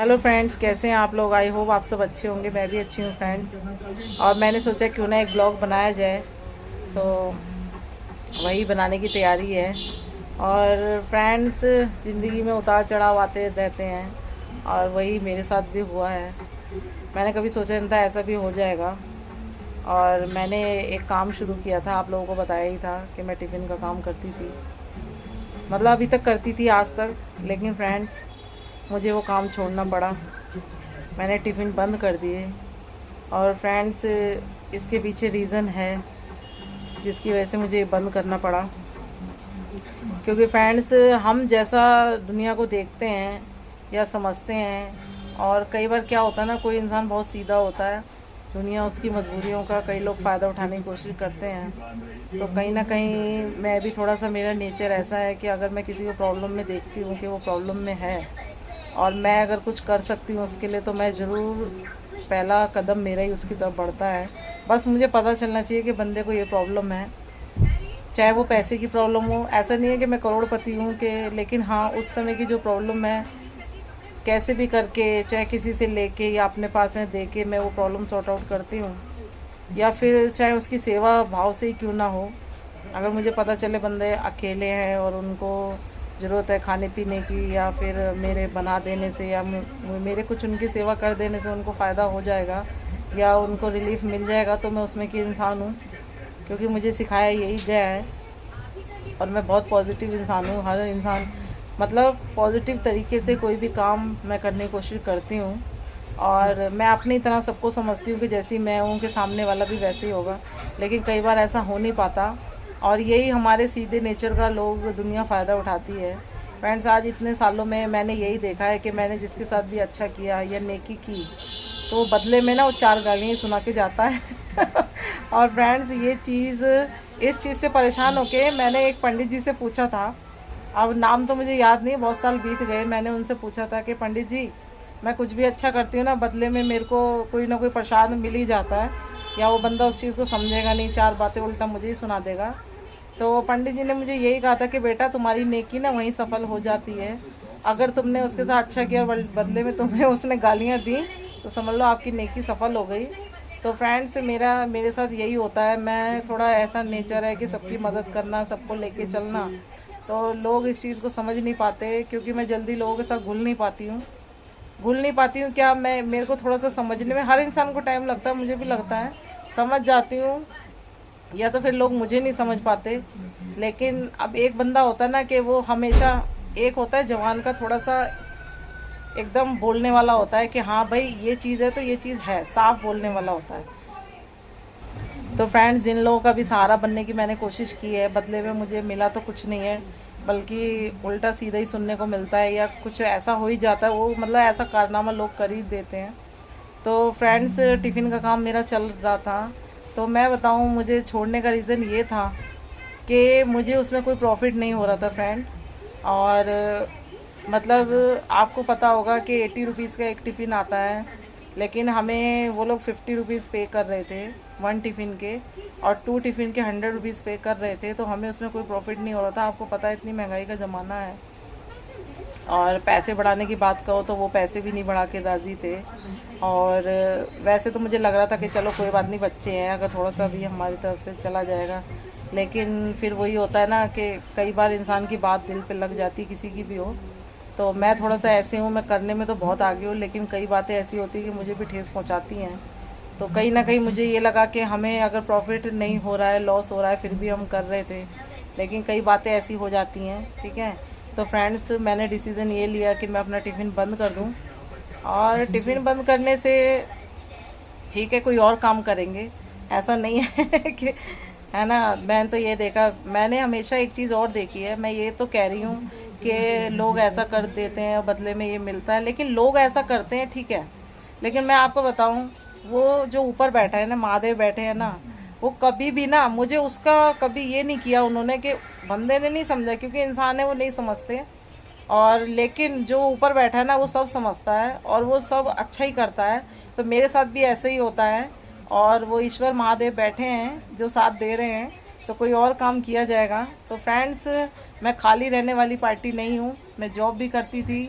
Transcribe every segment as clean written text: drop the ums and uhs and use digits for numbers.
Hello friends, कैसे हैं आप लोग। आई होप आप सब अच्छे होंगे। मैं भी अच्छी हूँ फ्रेंड्स। और मैंने सोचा क्यों ना एक ब्लॉग बनाया जाए, तो वही बनाने की तैयारी है। और फ्रेंड्स, ज़िंदगी में उतार चढ़ाव आते रहते हैं और वही मेरे साथ भी हुआ है। मैंने कभी सोचा नहीं था ऐसा भी हो जाएगा। और मैंने एक काम शुरू किया था, आप लोगों को बताया ही था कि मैं टिफ़िन का काम करती थी। मतलब अभी तक करती थी आज तक, लेकिन फ्रेंड्स मुझे वो काम छोड़ना पड़ा। मैंने टिफ़िन बंद कर दिए। और फ्रेंड्स, इसके पीछे रीज़न है जिसकी वजह से मुझे बंद करना पड़ा। क्योंकि फ्रेंड्स, हम जैसा दुनिया को देखते हैं या समझते हैं, और कई बार क्या होता है ना, कोई इंसान बहुत सीधा होता है, दुनिया उसकी मजबूरियों का कई लोग फ़ायदा उठाने की कोशिश करते हैं। तो कहीं ना कहीं मैं भी थोड़ा सा, मेरा नेचर ऐसा है कि अगर मैं किसी को प्रॉब्लम में देखती हूँ कि वो प्रॉब्लम में है और मैं अगर कुछ कर सकती हूँ उसके लिए, तो मैं ज़रूर, पहला कदम मेरा ही उसकी तरफ बढ़ता है। बस मुझे पता चलना चाहिए कि बंदे को ये प्रॉब्लम है, चाहे वो पैसे की प्रॉब्लम हो। ऐसा नहीं है कि मैं करोड़पति हूँ कि, लेकिन हाँ, उस समय की जो प्रॉब्लम है, कैसे भी करके, चाहे किसी से लेके या अपने पास है दे के, मैं वो प्रॉब्लम सॉर्ट आउट करती हूँ। या फिर चाहे उसकी सेवा भाव से ही क्यों ना हो, अगर मुझे पता चले बंदे अकेले हैं और उनको ज़रूरत है खाने पीने की, या फिर मेरे बना देने से या मेरे कुछ उनकी सेवा कर देने से उनको फ़ायदा हो जाएगा या उनको रिलीफ मिल जाएगा, तो मैं उसमें की इंसान हूँ। क्योंकि मुझे सिखाया यही गया है। और मैं बहुत पॉजिटिव इंसान हूँ। हर इंसान, मतलब पॉजिटिव तरीके से कोई भी काम मैं करने की कोशिश करती हूँ। और मैं अपनी तरह सबको समझती हूँ कि जैसी मैं हूँ कि सामने वाला भी वैसे ही होगा, लेकिन कई बार ऐसा हो नहीं पाता। और यही हमारे सीधे नेचर का लोग दुनिया फ़ायदा उठाती है। फ्रेंड्स, आज इतने सालों में मैंने यही देखा है कि मैंने जिसके साथ भी अच्छा किया या नेकी की, तो बदले में ना वो 4 गालियाँ ही सुना के जाता है। और फ्रेंड्स, ये चीज़, इस चीज़ से परेशान होके मैंने एक पंडित जी से पूछा था। अब नाम तो मुझे याद नहीं, बहुत साल बीत गए। मैंने उनसे पूछा था कि पंडित जी, मैं कुछ भी अच्छा करती हूँ ना, बदले में मेरे को कोई ना कोई प्रसाद मिल ही जाता है, या वो बंदा उस चीज़ को समझेगा नहीं, 4 बातें उल्टा मुझे ही सुना देगा। तो पंडित जी ने मुझे यही कहा था कि बेटा, तुम्हारी नेकी ना वहीं सफल हो जाती है। अगर तुमने उसके साथ अच्छा किया, बदले में तुम्हें उसने गालियाँ दी, तो समझ लो आपकी नेकी सफल हो गई। तो फ्रेंड्स, मेरे साथ यही होता है। मैं थोड़ा ऐसा नेचर है कि सबकी मदद करना, सबको लेके चलना। तो लोग इस चीज़ को समझ नहीं पाते, क्योंकि मैं जल्दी लोगों के साथ घुल नहीं पाती हूँ। क्या, मैं, मेरे को थोड़ा सा समझने में, हर इंसान को टाइम लगता है, मुझे भी लगता है। समझ जाती हूँ, या तो फिर लोग मुझे नहीं समझ पाते। लेकिन अब एक बंदा होता है ना कि वो हमेशा, एक होता है जवान का, थोड़ा सा एकदम बोलने वाला होता है कि हाँ भाई ये चीज़ है तो ये चीज़ है, साफ बोलने वाला होता है। तो फ्रेंड्स, जिन लोगों का भी सहारा बनने की मैंने कोशिश की है, बदले में मुझे मिला तो कुछ नहीं है, बल्कि उल्टा सीधा ही सुनने को मिलता है, या कुछ ऐसा हो ही जाता है। वो मतलब ऐसा कारनामा लोग कर ही देते हैं। तो फ्रेंड्स, टिफ़िन का काम मेरा चल रहा था। तो मैं बताऊं, मुझे छोड़ने का रीज़न ये था कि मुझे उसमें कोई प्रॉफिट नहीं हो रहा था फ्रेंड। और मतलब आपको पता होगा कि 80 रुपीज़ का एक टिफ़िन आता है, लेकिन हमें वो लोग 50 रुपीज़ पे कर रहे थे 1 टिफ़िन के, और 2 टिफ़िन के 100 रुपीज़ पे कर रहे थे। तो हमें उसमें कोई प्रॉफिट नहीं हो रहा था। आपको पता है इतनी महंगाई का ज़माना है, और पैसे बढ़ाने की बात कहो तो वो पैसे भी नहीं बढ़ा के राज़ी थे। और वैसे तो मुझे लग रहा था कि चलो कोई बात नहीं, बच्चे हैं, अगर थोड़ा सा भी हमारी तरफ से चला जाएगा। लेकिन फिर वही होता है ना कि कई बार इंसान की बात दिल पे लग जाती, किसी की भी हो। तो मैं थोड़ा सा ऐसे हूँ, मैं करने में तो बहुत आगे हूँ, लेकिन कई बातें ऐसी होती हैं कि मुझे भी ठेस पहुँचाती हैं। तो कहीं ना कहीं मुझे ये लगा कि हमें अगर प्रॉफिट नहीं हो रहा है, लॉस हो रहा है, फिर भी हम कर रहे थे, लेकिन कई बातें ऐसी हो जाती हैं। ठीक है, तो फ्रेंड्स, मैंने डिसीज़न ये लिया कि मैं अपना टिफ़िन बंद कर दूँ। और टिफ़िन बंद करने से, ठीक है, कोई और काम करेंगे, ऐसा नहीं है कि, है ना। मैंने तो ये देखा, मैंने हमेशा एक चीज़ और देखी है। मैं ये तो कह रही हूँ कि लोग ऐसा कर देते हैं, बदले में ये मिलता है, लेकिन लोग ऐसा करते हैं, ठीक है, लेकिन मैं आपको बताऊँ, वो जो ऊपर बैठा है ना, महादेव बैठे हैं ना, वो कभी भी ना, मुझे उसका कभी ये नहीं किया उन्होंने कि, बंदे ने नहीं समझा, क्योंकि इंसान है, वो नहीं समझते। और लेकिन जो ऊपर बैठा है ना, वो सब समझता है और वो सब अच्छा ही करता है। तो मेरे साथ भी ऐसे ही होता है, और वो ईश्वर महादेव बैठे हैं जो साथ दे रहे हैं, तो कोई और काम किया जाएगा। तो फ्रेंड्स, मैं खाली रहने वाली पार्टी नहीं हूँ। मैं जॉब भी करती थी,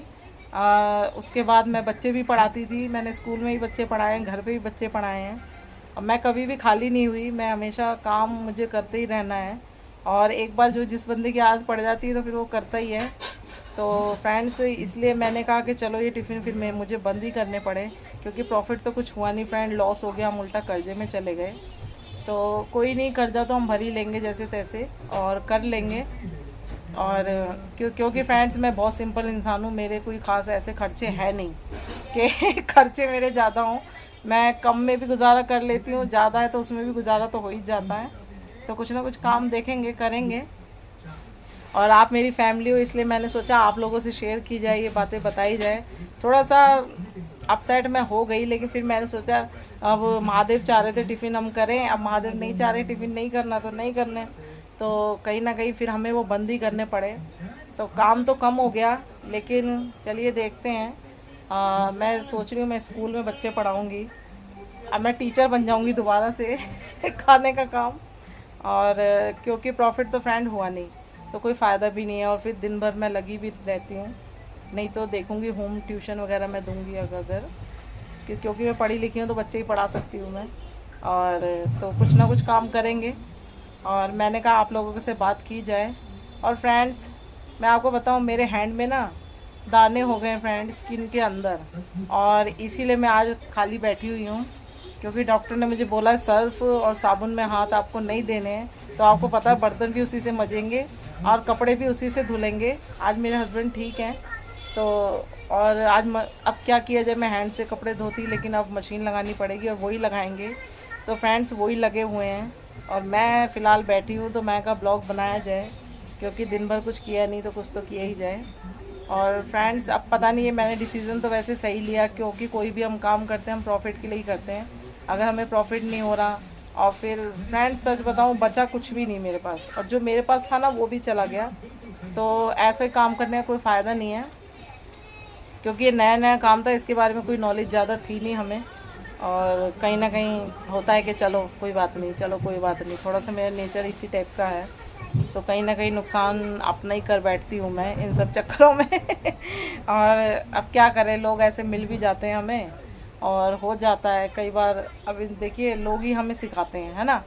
उसके बाद मैं बच्चे भी पढ़ाती थी, मैंने स्कूल में ही बच्चे पढ़ाए हैं, घर पे भी बच्चे पढ़ाए हैं। अब मैं कभी भी खाली नहीं हुई, मैं हमेशा काम मुझे करते ही रहना है। और एक बार जो जिस बंदे की आदत पड़ जाती है तो फिर वो करता ही है। तो फ्रेंड्स, इसलिए मैंने कहा कि चलो ये टिफ़िन फिर मैं मुझे बंद ही करने पड़े, क्योंकि प्रॉफिट तो कुछ हुआ नहीं फ्रेंड, लॉस हो गया, हम उल्टा कर्जे में चले गए। तो कोई नहीं, कर्जा तो हम भर ही लेंगे जैसे तैसे और कर लेंगे। और क्योंकि फ्रेंड्स मैं बहुत सिंपल इंसान हूँ, मेरे कोई ख़ास ऐसे खर्चे हैं नहीं कि खर्चे मेरे ज़्यादा हों। मैं कम में भी गुजारा कर लेती हूँ, ज़्यादा है तो उसमें भी गुजारा तो हो ही जाता है। तो कुछ ना कुछ काम देखेंगे, करेंगे। और आप मेरी फैमिली हो, इसलिए मैंने सोचा आप लोगों से शेयर की जाए, ये बातें बताई जाए। थोड़ा सा अपसेट मैं हो गई, लेकिन फिर मैंने सोचा अब महादेव चाह रहे थे टिफ़िन हम करें, अब महादेव नहीं चाह रहे टिफ़िन नहीं करना तो नहीं करने, तो कहीं ना कहीं फिर हमें वो बंद ही करने पड़े। तो काम तो कम हो गया, लेकिन चलिए देखते हैं। मैं सोच रही हूँ मैं स्कूल में बच्चे पढ़ाऊँगी, अब मैं टीचर बन जाऊँगी दोबारा से खाने का काम। और क्योंकि प्रॉफिट तो फ्रेंड हुआ नहीं तो कोई फ़ायदा भी नहीं है, और फिर दिन भर मैं लगी भी रहती हूँ। नहीं तो देखूँगी होम ट्यूशन वगैरह मैं दूँगी अगर, क्योंकि मैं पढ़ी लिखी हूँ तो बच्चे ही पढ़ा सकती हूँ मैं। और तो कुछ ना कुछ काम करेंगे। और मैंने कहा आप लोगों से बात की जाए। और फ्रेंड्स, मैं आपको बताऊँ, मेरे हैंड में ना दाने हो गए फ्रेंड, स्किन के अंदर, और इसीलिए मैं आज खाली बैठी हुई हूँ। क्योंकि डॉक्टर ने मुझे बोला सर्फ और साबुन में हाथ आपको नहीं देने हैं। तो आपको पता है बर्तन भी उसी से मजेंगे और कपड़े भी उसी से धुलेंगे। आज मेरे हस्बैंड ठीक हैं तो, और अब क्या किया जाए, मैं हैंड से कपड़े धोती, लेकिन अब मशीन लगानी पड़ेगी और वही लगाएंगे। तो फ्रेंड्स वही लगे हुए हैं और मैं फ़िलहाल बैठी हूँ। तो मैं का ब्लॉग बनाया जाए, क्योंकि दिन भर कुछ किया नहीं तो कुछ तो किया ही जाए। और फ्रेंड्स, अब पता नहीं है, मैंने डिसीज़न तो वैसे सही लिया, क्योंकि कोई भी हम काम करते हैं हम प्रॉफिट के लिए ही करते हैं। अगर हमें प्रॉफिट नहीं हो रहा, और फिर फ्रेंड्स सच बताऊं बचा कुछ भी नहीं मेरे पास, और जो मेरे पास था ना वो भी चला गया। तो ऐसे काम करने का कोई फ़ायदा नहीं है, क्योंकि ये नया नया काम था, इसके बारे में कोई नॉलेज ज़्यादा थी नहीं हमें। और कहीं ना कहीं होता है कि चलो कोई बात नहीं, चलो कोई बात नहीं, थोड़ा सा मेरा नेचर इसी टाइप का है। तो कहीं ना कहीं नुकसान अपना ही कर बैठती हूँ मैं इन सब चक्करों में और अब क्या करें, लोग ऐसे मिल भी जाते हैं हमें और हो जाता है कई बार। अब देखिए लोग ही हमें सिखाते हैं, है ना।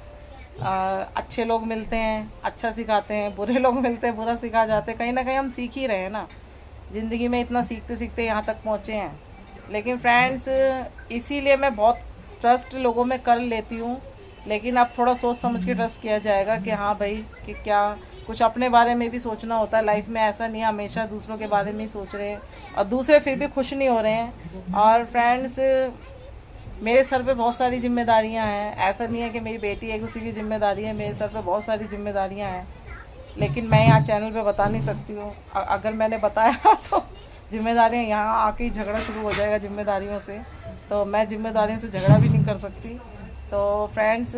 अच्छे लोग मिलते हैं अच्छा सिखाते हैं, बुरे लोग मिलते हैं बुरा सिखा जाते हैं। कहीं ना कहीं हम सीख ही रहे हैं ना, ज़िंदगी में इतना सीखते सीखते यहाँ तक पहुँचे हैं। लेकिन फ्रेंड्स, इसीलिए मैं बहुत ट्रस्ट लोगों में कर लेती हूँ, लेकिन अब थोड़ा सोच समझ के ट्रस्ट किया जाएगा कि हाँ भाई, कि क्या कुछ अपने बारे में भी सोचना होता है लाइफ में। ऐसा नहीं है हमेशा दूसरों के बारे में ही सोच रहे हैं और दूसरे फिर भी खुश नहीं हो रहे हैं। और फ्रेंड्स, मेरे सर पे बहुत सारी जिम्मेदारियां हैं, ऐसा नहीं है कि मेरी बेटी है उसी की जिम्मेदारी है, मेरे सर पे बहुत सारी जिम्मेदारियां हैं। लेकिन मैं यहाँ चैनल पे बता नहीं सकती हूँ, अगर मैंने बताया तो जिम्मेदारियाँ यहाँ आके ही झगड़ा शुरू हो जाएगा जिम्मेदारियों से, तो मैं जिम्मेदारियों से झगड़ा भी नहीं कर सकती। तो फ्रेंड्स,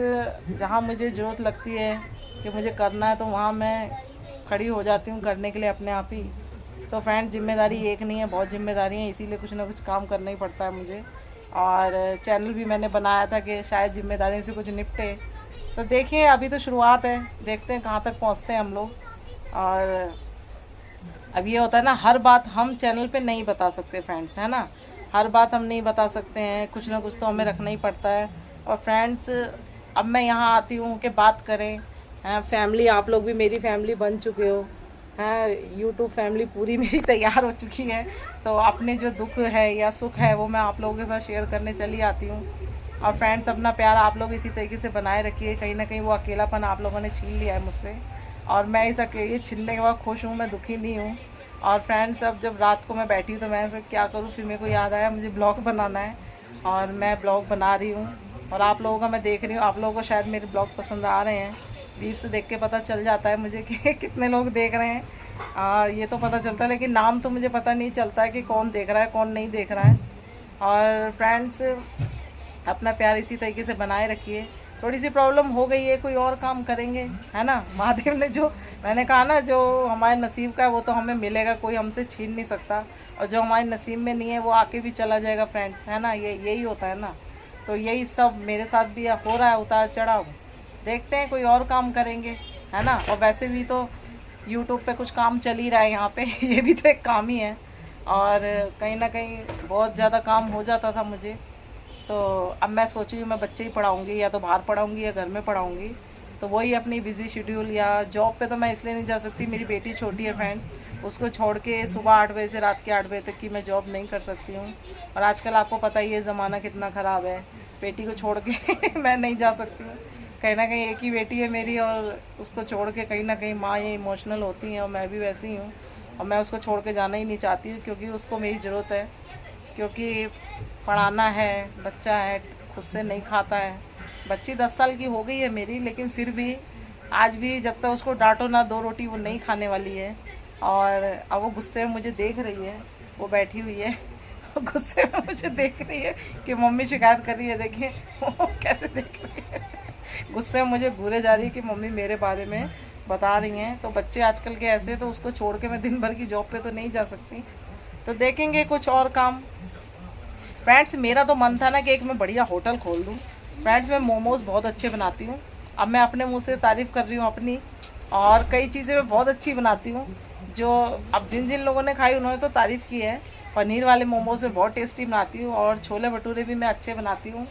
जहाँ मुझे ज़रूरत लगती है कि मुझे करना है तो वहाँ मैं खड़ी हो जाती हूँ करने के लिए अपने आप ही। तो फ्रेंड्स, जिम्मेदारी एक नहीं है, बहुत जिम्मेदारी है, इसीलिए कुछ ना कुछ काम करना ही पड़ता है मुझे। और चैनल भी मैंने बनाया था कि शायद जिम्मेदारियों से कुछ निपटे। तो देखिए अभी तो शुरुआत है, देखते हैं कहाँ तक पहुँचते हैं हम लोग। और अब ये होता है ना, हर बात हम चैनल पे नहीं बता सकते फ्रेंड्स, है ना। हर बात हम नहीं बता सकते हैं, कुछ ना कुछ तो हमें रखना ही पड़ता है। और फ्रेंड्स, अब मैं यहाँ आती हूँ कि बात करें, फैमिली, आप लोग भी मेरी फैमिली बन चुके हो हैं, यूट्यूब फैमिली पूरी मेरी तैयार हो चुकी है। तो अपने जो दुख है या सुख है वो मैं आप लोगों के साथ शेयर करने चली आती हूँ। और फ्रेंड्स, अपना प्यार आप लोग इसी तरीके से बनाए रखिए। कहीं ना कहीं वो अकेलापन आप लोगों ने छीन लिया है मुझसे, और मैं इस ये छीनने के बाद खुश हूँ, मैं दुखी नहीं हूँ। और फ्रेंड्स, अब जब रात को मैं बैठी हूँ तो मैं क्या करूँ, फिर मेरे को याद आया मुझे ब्लॉग बनाना है, और मैं ब्लॉग बना रही हूँ। और आप लोगों का मैं देख रही हूँ, आप लोगों को शायद मेरे ब्लॉग पसंद आ रहे हैं। व्यूज़ से देख के पता चल जाता है मुझे कि कितने लोग देख रहे हैं, ये तो पता चलता है, लेकिन नाम तो मुझे पता नहीं चलता है कि कौन देख रहा है कौन नहीं देख रहा है। और फ्रेंड्स, अपना प्यार इसी तरीके से बनाए रखिए। थोड़ी सी प्रॉब्लम हो गई है, कोई और काम करेंगे, है ना। महादेव ने जो, मैंने कहा ना, जो हमारे नसीब का है वो तो हमें मिलेगा, कोई हमसे छीन नहीं सकता। और जो हमारे नसीब में नहीं है वो आके भी चला जाएगा फ्रेंड्स, है ना। यही होता है ना। तो यही सब मेरे साथ भी हो रहा है, उतार चढ़ाव। देखते हैं कोई और काम करेंगे, है ना। और वैसे भी तो यूट्यूब पे कुछ काम चल ही रहा है यहाँ पे ये भी तो एक काम ही है। और कहीं ना कहीं बहुत ज़्यादा काम हो जाता था मुझे। तो अब मैं सोच रही हूँ मैं बच्चे ही पढ़ाऊँगी, या तो बाहर पढ़ाऊँगी या घर में पढ़ाऊँगी। तो वही अपनी बिज़ी शेड्यूल, या जॉब पे तो मैं इसलिए नहीं जा सकती, मेरी बेटी छोटी है फ्रेंड्स, उसको छोड़ के सुबह 8 बजे से रात के 8 बजे तक की मैं जॉब नहीं कर सकती हूँ। और आजकल आपको पता ही है ज़माना कितना ख़राब है, बेटी को छोड़ के मैं नहीं जा सकती हूँ। कहीं ना कहीं एक ही बेटी है मेरी, और उसको छोड़ के कहीं ना कहीं माँ ये इमोशनल होती हैं, और मैं भी वैसी ही हूँ। और मैं उसको छोड़ के जाना ही नहीं चाहती हूँ, क्योंकि उसको मेरी ज़रूरत है, क्योंकि पढ़ाना है, बच्चा है, खुद से नहीं खाता है। बच्ची 10 साल की हो गई है मेरी, लेकिन फिर भी आज भी जब तक उसको डांटो ना 2 रोटी वो नहीं खाने वाली है। और अब वो गुस्से में मुझे देख रही है, वो बैठी हुई है गुस्से में मुझे देख रही है कि मम्मी शिकायत कर रही है, देखिए वो कैसे देख रही है गुस्से में मुझे घूरे जा रही है कि मम्मी मेरे बारे में बता रही हैं। तो बच्चे आजकल के ऐसे, तो उसको छोड़ के मैं दिन भर की जॉब पे तो नहीं जा सकती, तो देखेंगे कुछ और काम। फ्रेंड्स मेरा तो मन था ना कि एक मैं बढ़िया होटल खोल दूँ। फ्रेंड्स मैं मोमोज़ बहुत अच्छे बनाती हूँ, अब मैं अपने मुंह से तारीफ़ कर रही हूँ अपनी, और कई चीज़ें मैं बहुत अच्छी बनाती हूँ, जो अब जिन जिन लोगों ने खाई उन्होंने तो तारीफ़ की है। पनीर वाले मोमोज़ मैं बहुत टेस्टी बनाती हूँ, और छोले भटूरे भी मैं अच्छे बनाती हूँ,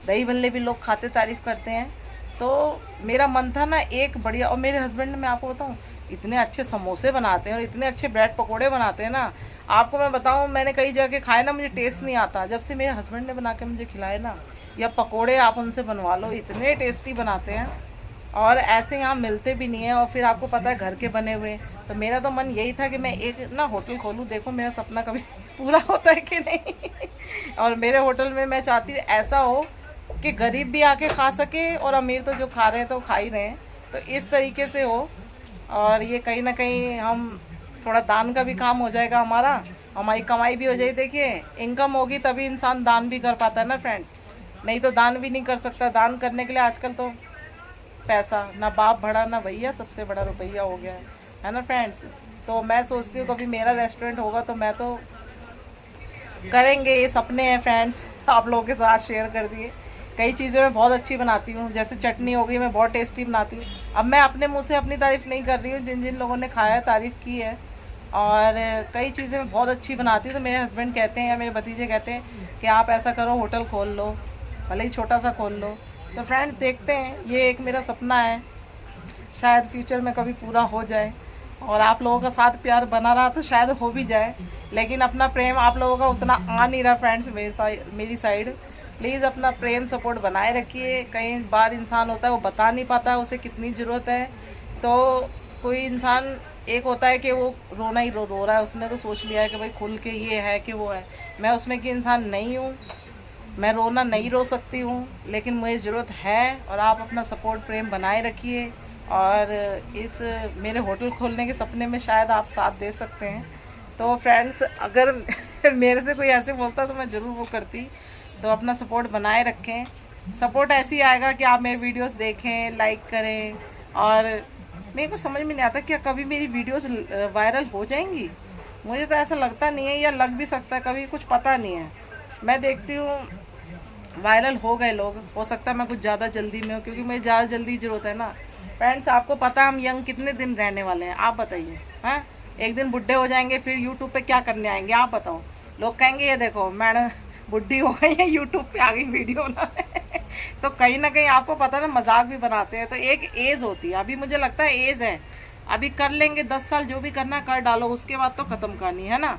दही भल्ले भी लोग खाते तारीफ़ करते हैं। तो मेरा मन था ना एक बढ़िया, और मेरे हस्बैंड ने, मैं आपको बताऊँ, इतने अच्छे समोसे बनाते हैं और इतने अच्छे ब्रेड पकोड़े बनाते हैं ना, आपको मैं बताऊँ, मैंने कई जगह खाए ना, मुझे टेस्ट नहीं आता। जब से मेरे हस्बैंड ने बना के मुझे खिलाए ना, या पकोड़े आप उनसे बनवा लो, इतने टेस्टी बनाते हैं, और ऐसे यहाँ मिलते भी नहीं है। और फिर आपको पता है घर के बने हुए। तो मेरा तो मन यही था कि मैं एक ना होटल खोलूँ, देखो मेरा सपना कभी पूरा होता है कि नहीं और मेरे होटल में मैं चाहती हूँ ऐसा हो कि गरीब भी आके खा सके, और अमीर तो जो खा रहे हैं तो खा ही रहे हैं, तो इस तरीके से हो। और ये कहीं ना कहीं हम थोड़ा दान का भी काम हो जाएगा हमारा, हमारी कमाई भी हो जाएगी। देखिए इनकम होगी तभी इंसान दान भी कर पाता है ना फ्रेंड्स, नहीं तो दान भी नहीं कर सकता। दान करने के लिए आजकल तो पैसा, ना बाप बड़ा ना भैया, सबसे बड़ा रुपया हो गया है ना फ्रेंड्स। तो मैं सोचती हूँ कभी मेरा रेस्टोरेंट होगा तो मैं तो करेंगे, ये सपने हैं फ्रेंड्स, आप लोगों के साथ शेयर कर दिए। कई चीज़ें मैं बहुत अच्छी बनाती हूँ, जैसे चटनी हो गई मैं बहुत टेस्टी बनाती हूँ। अब मैं अपने मुंह से अपनी तारीफ़ नहीं कर रही हूँ, जिन जिन लोगों ने खाया तारीफ़ की है। और कई चीज़ें मैं बहुत अच्छी बनाती हूँ, तो मेरे हस्बैंड कहते हैं या मेरे भतीजे कहते हैं कि आप ऐसा करो होटल खोल लो, भले ही छोटा सा खोल लो। तो फ्रेंड्स देखते हैं, ये एक मेरा सपना है, शायद फ्यूचर में कभी पूरा हो जाए। और आप लोगों का साथ प्यार बना रहा तो शायद हो भी जाए, लेकिन अपना प्रेम आप लोगों का उतना आ नहीं रहा फ्रेंड्स मेरी साइड। प्लीज़ अपना प्रेम सपोर्ट बनाए रखिए। कई बार इंसान होता है वो बता नहीं पाता उसे कितनी ज़रूरत है। तो कोई इंसान एक होता है कि वो रोना ही रो रहा है, उसने तो सोच लिया है कि भाई खुल के ये है कि वो है। मैं उसमें की इंसान नहीं हूँ, मैं रोना नहीं रो सकती हूँ, लेकिन मुझे ज़रूरत है। और आप अपना सपोर्ट प्रेम बनाए रखिए, और इस मेरे होटल खोलने के सपने में शायद आप साथ दे सकते हैं। तो फ्रेंड्स अगर मेरे से कोई ऐसे बोलता तो मैं ज़रूर वो करती। तो अपना सपोर्ट बनाए रखें, सपोर्ट ऐसे ही आएगा कि आप मेरे वीडियोस देखें, लाइक करें। और मेरे को समझ में नहीं आता क्या कभी मेरी वीडियोस वायरल हो जाएंगी, मुझे तो ऐसा लगता नहीं है, या लग भी सकता है कभी, कुछ पता नहीं है। मैं देखती हूँ वायरल हो गए लोग, हो सकता है मैं कुछ ज़्यादा जल्दी में हूँ, क्योंकि मुझे ज़्यादा जल्दी ज़रूरत है ना फ्रेंड्स। आपको पता है हम यंग कितने दिन रहने वाले हैं, आप बताइए। हाँ, एक दिन बुढ़े हो जाएंगे, फिर यूट्यूब पे क्या करने आएंगे आप बताओ। लोग कहेंगे ये देखो मैडम बुढ़ी हो गई है, यूट्यूब पे आ गई वीडियो बनाने तो कहीं ना कहीं आपको पता है ना, मजाक भी बनाते हैं। तो एक एज होती है, अभी मुझे लगता है एज है, अभी कर लेंगे 10 साल जो भी करना कर डालो, उसके बाद तो ख़त्म करनी है ना।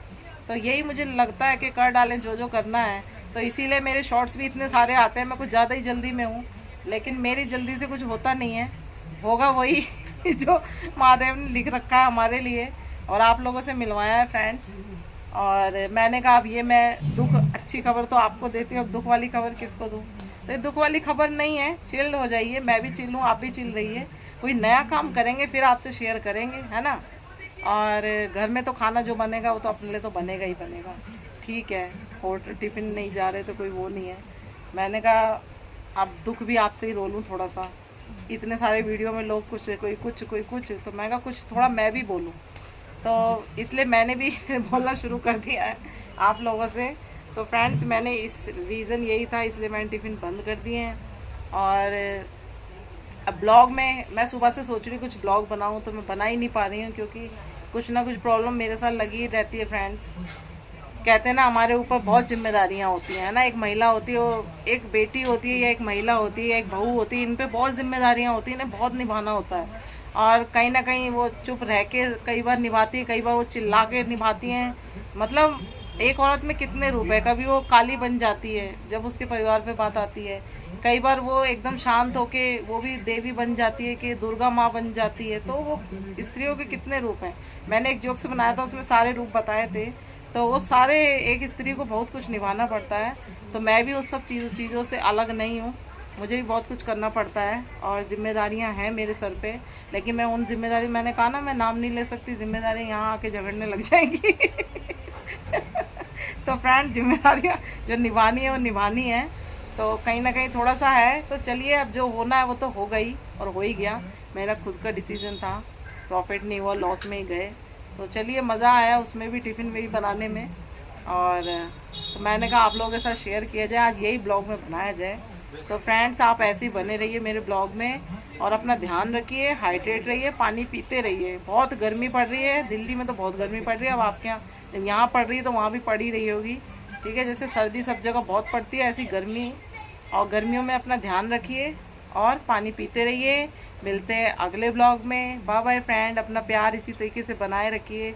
तो यही मुझे लगता है कि कर डालें जो जो करना है। तो इसीलिए मेरे शॉर्ट्स भी इतने सारे आते हैं, मैं कुछ ज़्यादा ही जल्दी में हूँ, लेकिन मेरी जल्दी से कुछ होता नहीं है, होगा वही जो महादेव ने लिख रखा है हमारे लिए और आप लोगों से मिलवाया है फ्रेंड्स। और मैंने कहा अब ये मैं दुख, अच्छी खबर तो आपको देती हूँ, अब दुख वाली खबर किसको दूँ। तो ये दुख वाली खबर नहीं है, चिल हो जाइए, मैं भी चिल हूँ, आप भी चिल रहिए। कोई नया काम करेंगे फिर आपसे शेयर करेंगे, है ना। और घर में तो खाना जो बनेगा वो तो अपने लिए तो बनेगा ही बनेगा, ठीक है। होटल टिफ़िन नहीं जा रहे तो कोई वो नहीं है। मैंने कहा अब दुख भी आपसे ही रो लूँ थोड़ा सा, इतने सारे वीडियो में लोग कुछ कोई कुछ कोई कुछ, तो मैं कहा कुछ थोड़ा मैं भी बोलूँ, तो इसलिए मैंने भी बोलना शुरू कर दिया है आप लोगों से। तो फ्रेंड्स मैंने इस रीज़न यही था, इसलिए मैंने टिफ़िन बंद कर दिए हैं। और अब ब्लॉग में मैं सुबह से सोच रही कुछ ब्लॉग बनाऊं, तो मैं बना ही नहीं पा रही हूँ, क्योंकि कुछ ना कुछ प्रॉब्लम मेरे साथ लगी रहती है फ्रेंड्स। कहते हैं ना हमारे ऊपर बहुत जिम्मेदारियां होती हैं ना, एक महिला होती है, एक बेटी होती है या एक महिला होती है या एक बहू होती है, इन पे बहुत जिम्मेदारियां होती हैं, इन्हें बहुत निभाना होता है। और कहीं ना कहीं वो चुप रह के कई बार निभाती है, कई बार वो चिल्ला के निभाती हैं। मतलब एक औरत में कितने रूप है, कभी वो काली बन जाती है जब उसके परिवार पे बात आती है, कई बार वो एकदम शांत होके वो भी देवी बन जाती है कि दुर्गा माँ बन जाती है। तो वो स्त्रियों के कितने रूप हैं। मैंने एक जोक्स बनाया था, उसमें सारे रूप बताए थे। तो वो सारे, एक स्त्री को बहुत कुछ निभाना पड़ता है। तो मैं भी उस सब चीज़ों से अलग नहीं हूँ, मुझे भी बहुत कुछ करना पड़ता है और जिम्मेदारियां हैं मेरे सर पे। लेकिन मैं उन जिम्मेदारी, मैंने कहा ना मैं नाम नहीं ले सकती, जिम्मेदारी यहाँ आके झगड़ने लग जाएंगी। तो फ्रेंड, जिम्मेदारियाँ जो निभानी है वो निभानी है। तो कहीं ना कहीं थोड़ा सा है। तो चलिए, अब जो होना है वो तो हो गई और हो ही गया। मेरा खुद का डिसीजन था, प्रॉफिट नहीं हुआ, लॉस में ही गए। तो चलिए, मज़ा आया उसमें भी, टिफ़िन में भी बनाने में। और तो मैंने कहा आप लोगों के साथ शेयर किया जाए, आज यही ब्लॉग में बनाया जाए। तो फ्रेंड्स, आप ऐसे ही बने रहिए मेरे ब्लॉग में और अपना ध्यान रखिए, हाइड्रेट रहिए, पानी पीते रहिए। बहुत गर्मी पड़ रही है दिल्ली में, तो बहुत गर्मी पड़ रही है। अब आपके यहाँ जब यहाँ पड़ रही है तो वहाँ भी पड़ ही रही होगी, ठीक है। जैसे सर्दी सब जगह बहुत पड़ती है, ऐसी गर्मी। और गर्मियों में अपना ध्यान रखिए और पानी पीते रहिए। मिलते हैं अगले ब्लॉग में। बाय बाय फ्रेंड, अपना प्यार इसी तरीके से बनाए रखिए।